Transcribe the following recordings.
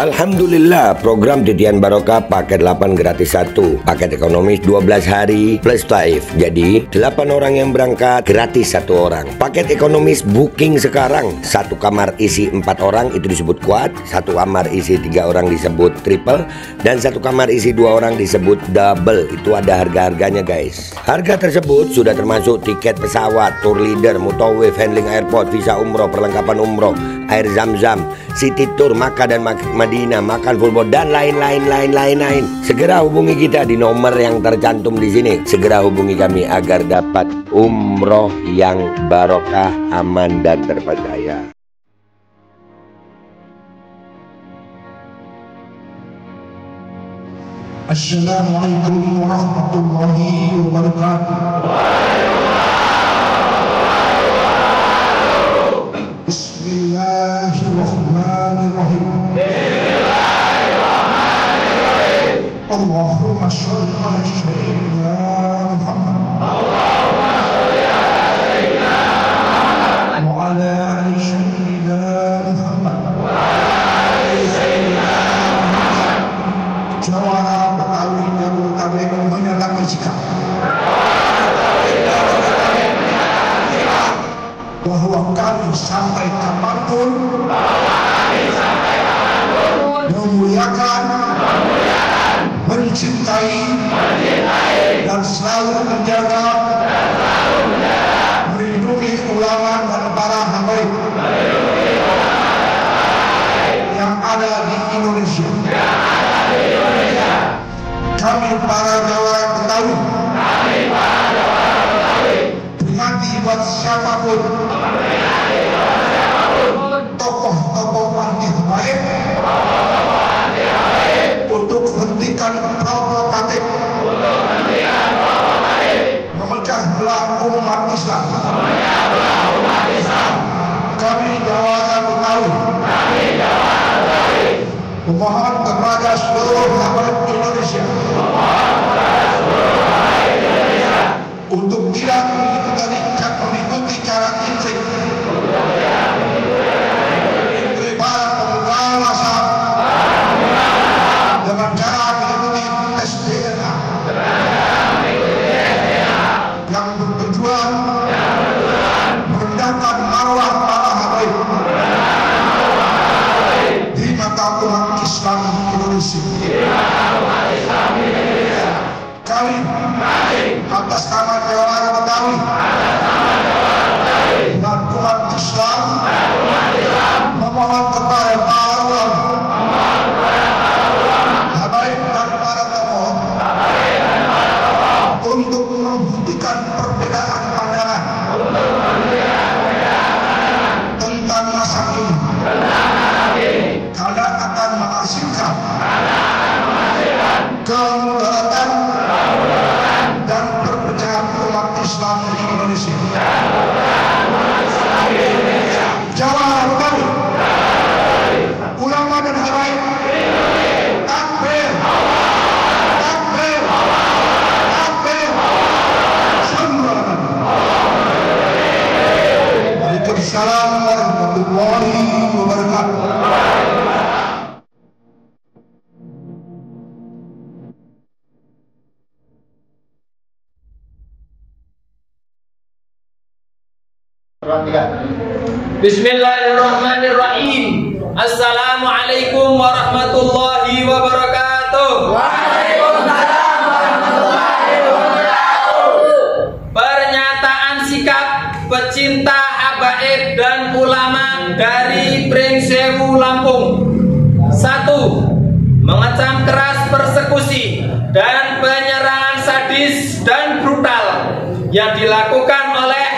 Alhamdulillah, program Titian Barokah paket 8 gratis 1, paket ekonomis 12 hari plus taif. Jadi 8 orang yang berangkat gratis 1 orang. Paket ekonomis booking sekarang, 1 kamar isi 4 orang itu disebut quad, 1 kamar isi 3 orang disebut triple, dan 1 kamar isi 2 orang disebut double. Itu ada harga-harganya guys. Harga tersebut sudah termasuk tiket pesawat, tour leader, mutawif, handling airport, visa umroh, perlengkapan umroh, air zam-zam, city tour, Makkah dan Madinah, makan full board, dan lain-lain. Segera hubungi kita di nomor yang tercantum di sini. Segera hubungi kami agar dapat umroh yang barokah, aman dan terpercaya. Assalamualaikum warahmatullahi wabarakatuh. Bismillahirrahmanirrahim. Allahumma sholli ala sayyidina Muhammad wa ala ali sayyidina Muhammad. Jawab Betawi yang kami menyatakan sikap bahwa kami sampai kapanpun memuliakan, mencintai dan selalu menjaga, melindungi ulama dan para habaib yang ada di Indonesia. Kami para jawara Betawi berhati buat siapapun tokoh-tokoh anti habaib untuk hentikan provokatif memecah belah umat Islam. Kami jawara Betawi memohon kepada seluruh habaib Indonesia untuk tidak mengikuti cara intrik dari para pemegang massa dengan cara mengikuti tes DNA yang bertujuan merendahkan marwah para habaib di mata umat Islam Indonesia. Kami atas nama jawara Betawi dan umat Islam memohon kepada para ulama, habaib dan para tokoh untuk menghentikan perbedaan pandangan tentang masa ini, karena akan menghasilkan kemudaratan dan perpecahan umat Islam di Indonesia. Jawara Betawi, ulama dan habaib, takbir, takbir, takbir. Waalaikumsalam warahmatullahi wabarakatuh. Bismillahirrahmanirrahim. Assalamualaikum warahmatullahi wabarakatuh. Waalaikumsalam warahmatullahi wabarakatuh. Pernyataan sikap pecinta habaib dan ulama dari Pringsewu, Lampung. 1. Mengecam keras persekusi dan penyerangan sadis dan brutal yang dilakukan oleh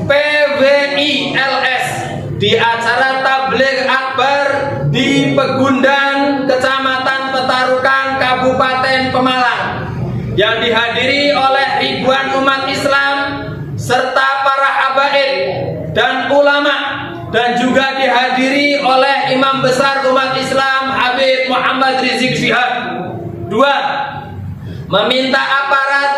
PWILS di acara tabligh akbar di Pegundan, Kecamatan Petarukan, Kabupaten Pemalang, yang dihadiri oleh ribuan umat Islam serta para habaib dan ulama, dan juga dihadiri oleh Imam Besar umat Islam Habib Muhammad Rizik Syihab. 2. Meminta aparat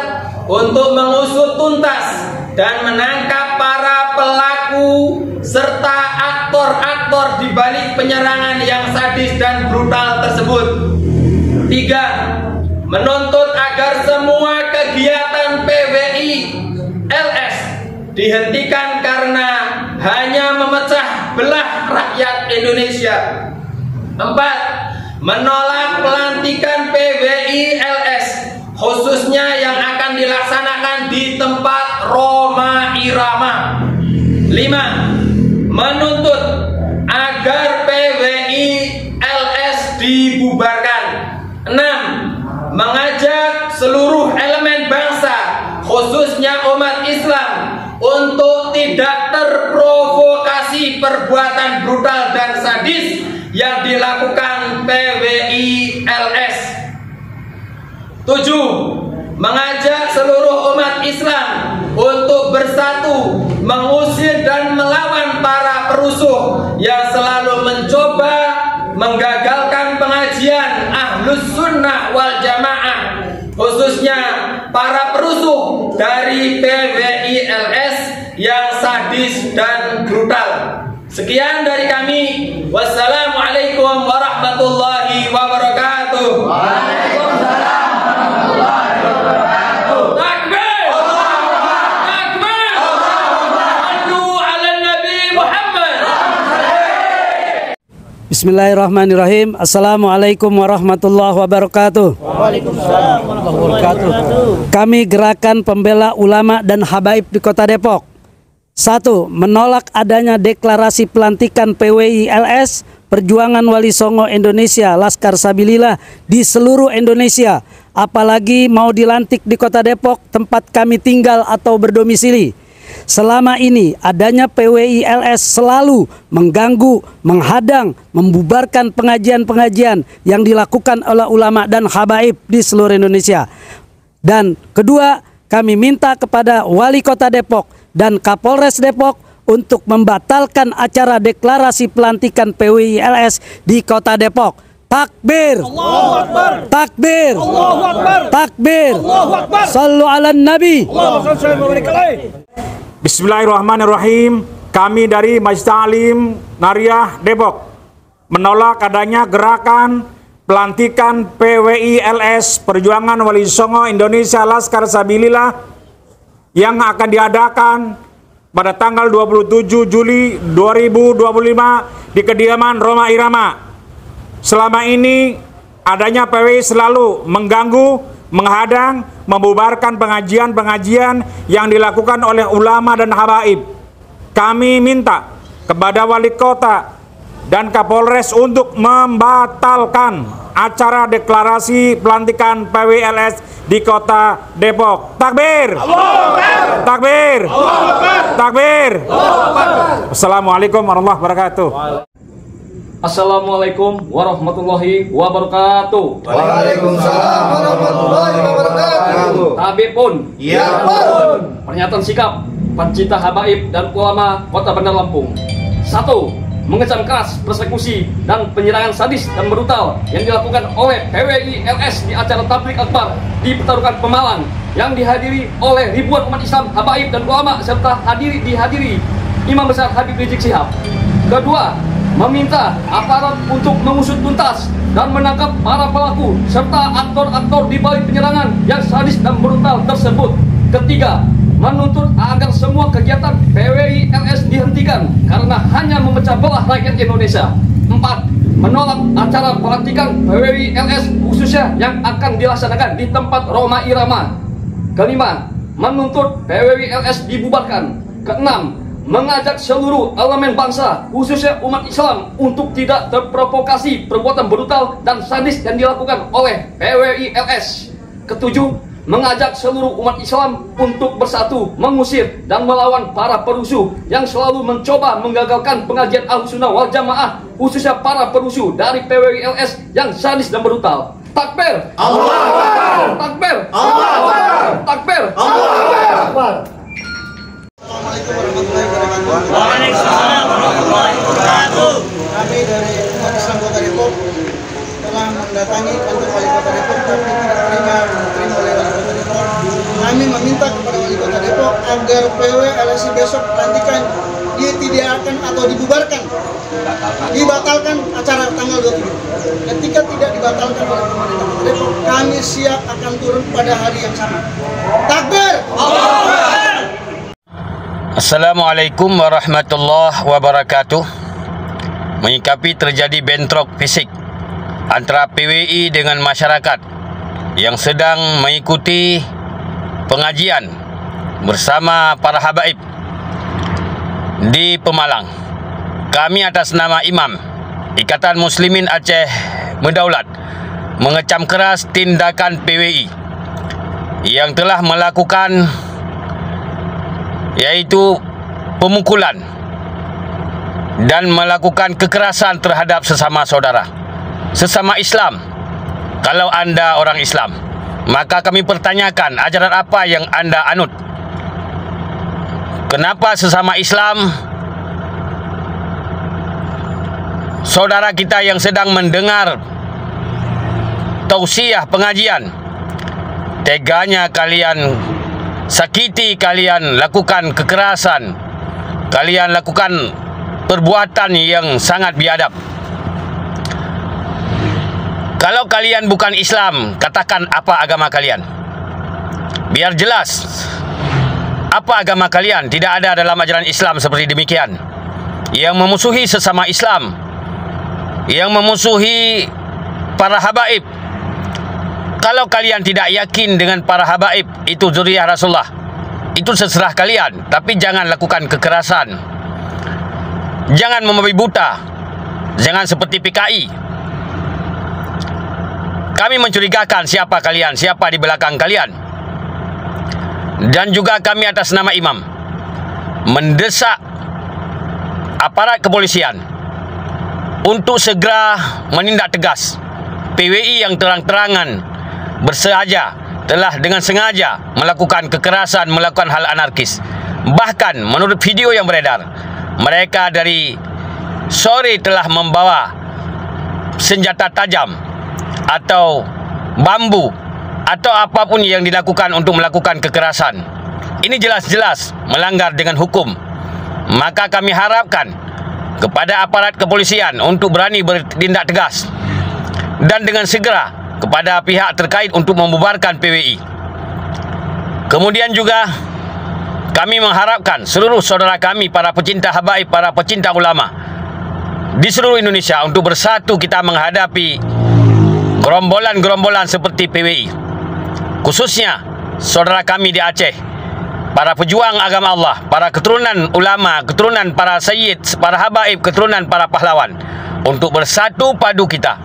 untuk mengusut tuntas dan menangkap para pelaku serta aktor-aktor di balik penyerangan yang sadis dan brutal tersebut. 3. Menuntut agar semua kegiatan PWI LS dihentikan karena hanya memecah belah rakyat Indonesia. 4. Menolak pelantikan PWI LS khususnya yang akan dilaksanakan di tempat Roma Irama. 5. Menuntut agar PWI LS dibubarkan. 6. Mengajak seluruh elemen bangsa khususnya umat Islam untuk tidak terprovokasi perbuatan brutal dan sadis yang dilakukan PWI LS. 7. Mengajak seluruh umat Islam untuk bersatu mengusir dan melawan para perusuh yang selalu mencoba menggagalkan pengajian Ahlus Sunnah wal Jamaah, khususnya para perusuh dari PWI LS yang sadis dan brutal. Sekian dari kami. Wassalamualaikum warahmatullahi wabarakatuh. Waalaikumsalam warahmatullahi wabarakatuh. Takbir! Takbir! Sallu ala Nabi Muhammad. Bismillahirrahmanirrahim. Assalamualaikum warahmatullahi wabarakatuh. Waalaikumsalam warahmatullahi wabarakatuh. Kami Gerakan Pembela Ulama dan Habaib di Kota Depok. 1. Menolak adanya deklarasi pelantikan PWI LS Perjuangan Wali Songo Indonesia Laskar Sabilillah di seluruh Indonesia, apalagi mau dilantik di Kota Depok tempat kami tinggal atau berdomisili. Selama ini adanya PWI LS selalu mengganggu, menghadang, membubarkan pengajian-pengajian yang dilakukan oleh ulama dan habaib di seluruh Indonesia. Dan kedua, kami minta kepada Wali Kota Depok dan Kapolres Depok untuk membatalkan acara deklarasi pelantikan PWI LS di Kota Depok. Takbir! Allahu Akbar! Takbir! Allahu Akbar! Takbir! Allahu Akbar! Sallu ala Nabi! Bismillahirrahmanirrahim. Kami dari Majlis Ta'lim Nariyah Depok menolak adanya gerakan pelantikan PWI LS Perjuangan Wali Songo Indonesia Laskar Sabilillah yang akan diadakan pada tanggal 27 Juli 2025 di kediaman Roma Irama. Selama ini adanya PWI selalu mengganggu, menghadang, membubarkan pengajian-pengajian yang dilakukan oleh ulama dan habaib. Kami minta kepada Wali Kota dan Kapolres untuk membatalkan acara deklarasi pelantikan PWI LS di Kota Depok. Takbir! Takbir! Takbir! Assalamualaikum warahmatullahi wabarakatuh. Assalamualaikum warahmatullahi wabarakatuh. Waalaikumsalam warahmatullahi wabarakatuh. Habib pun. Ya pun. Pernyataan sikap pencinta habaib dan ulama Kota Bandar Lampung. 1. Mengecam keras persekusi dan penyerangan sadis dan brutal yang dilakukan oleh PWI LS di acara tabligh akbar di Petarukan Pemalang yang dihadiri oleh ribuan umat Islam, habaib dan ulama serta dihadiri Imam Besar Habib Rizik Syihab. 2. Meminta aparat untuk mengusut tuntas dan menangkap para pelaku serta aktor-aktor di balik penyerangan yang sadis dan brutal tersebut. 3. Menuntut agar semua kegiatan PWI LS dihentikan karena hanya memecah belah rakyat Indonesia. 4. Menolak acara pelantikan PWI LS khususnya yang akan dilaksanakan di tempat Roma Irama. 5. Menuntut PWI LS dibubarkan. 6. Mengajak seluruh elemen bangsa khususnya umat Islam untuk tidak terprovokasi perbuatan brutal dan sadis yang dilakukan oleh PWI LS. 7. Mengajak seluruh umat Islam untuk bersatu, mengusir dan melawan para perusuh yang selalu mencoba menggagalkan pengajian Ahlussunnah wal Jamaah, khususnya para perusuh dari PWI LS yang sadis dan brutal. Takbir! Allahu Akbar! Takbir! Allahu Akbar! Takbir! Allahu Akbar! Waalaikumsalam warahmatullahi wabarakatuh. Kami dari umat Islam Kota Depok telah mendatangi kantor Wali Kota Depok tapi tidak diterima oleh Wali Kota Depok. Kami meminta kepada Wali Kota Depok agar PWI LS besok pelantikan dibatalkan atau dibubarkan, dibatalkan acara tanggal 27. Ketika tidak dibatalkan oleh pemerintah Kota Depok, kami siap akan turun pada hari yang sama. Takbir! Assalamualaikum warahmatullahi wabarakatuh. Menyikapi terjadi bentrok fisik antara PWI dengan masyarakat yang sedang mengikuti pengajian bersama para habaib di Pemalang, kami atas nama Imam Ikatan Muslimin Aceh Berdaulat mengecam keras tindakan PWI yang telah melakukan yaitu pemukulan dan melakukan kekerasan terhadap sesama saudara, sesama Islam. Kalau anda orang Islam, maka kami pertanyakan ajaran apa yang anda anut. Kenapa sesama Islam, saudara kita yang sedang mendengar tausiah pengajian, teganya kalian sakiti, kalian lakukan kekerasan, kalian lakukan perbuatan yang sangat biadab. Kalau kalian bukan Islam, katakan apa agama kalian, biar jelas apa agama kalian. Tidak ada dalam ajaran Islam seperti demikian, yang memusuhi sesama Islam, yang memusuhi para habaib. Kalau kalian tidak yakin dengan para habaib itu zuriyah Rasulullah, itu terserah kalian, tapi jangan lakukan kekerasan, jangan membabi buta, jangan seperti PKI. Kami mencurigakan siapa kalian, siapa di belakang kalian. Dan juga kami atas nama Imam mendesak aparat kepolisian untuk segera menindak tegas PWI yang terang-terangan bersengaja, telah dengan sengaja melakukan kekerasan, melakukan hal anarkis. Bahkan menurut video yang beredar, mereka dari sore telah membawa senjata tajam atau bambu atau apapun yang dilakukan untuk melakukan kekerasan. Ini jelas-jelas melanggar dengan hukum. Maka kami harapkan kepada aparat kepolisian untuk berani bertindak tegas dan dengan segera kepada pihak terkait untuk membubarkan PWI. Kemudian juga kami mengharapkan seluruh saudara kami, para pecinta habaib, para pecinta ulama di seluruh Indonesia untuk bersatu kita menghadapi gerombolan-gerombolan seperti PWI. Khususnya saudara kami di Aceh, para pejuang agama Allah, para keturunan ulama, keturunan para sayyid, para habaib, keturunan para pahlawan, untuk bersatu padu kita.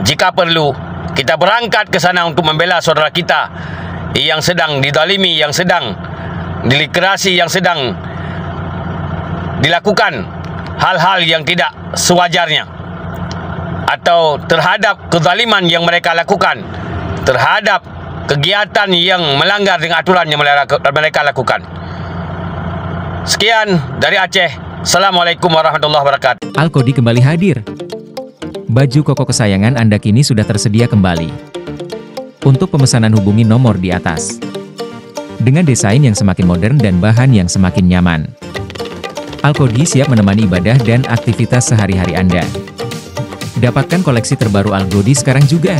Jika perlu, kita berangkat ke sana untuk membela saudara kita yang sedang dizalimi, yang sedang diliterasi, yang sedang dilakukan hal-hal yang tidak sewajarnya, atau terhadap kezaliman yang mereka lakukan, terhadap kegiatan yang melanggar dengan aturan yang mereka lakukan. Sekian dari Aceh. Assalamualaikum warahmatullahi wabarakatuh. Al-Qodi kembali hadir. Baju koko kesayangan Anda kini sudah tersedia kembali. Untuk pemesanan hubungi nomor di atas. Dengan desain yang semakin modern dan bahan yang semakin nyaman, Al-Qodi siap menemani ibadah dan aktivitas sehari-hari Anda. Dapatkan koleksi terbaru Al-Qodi sekarang juga.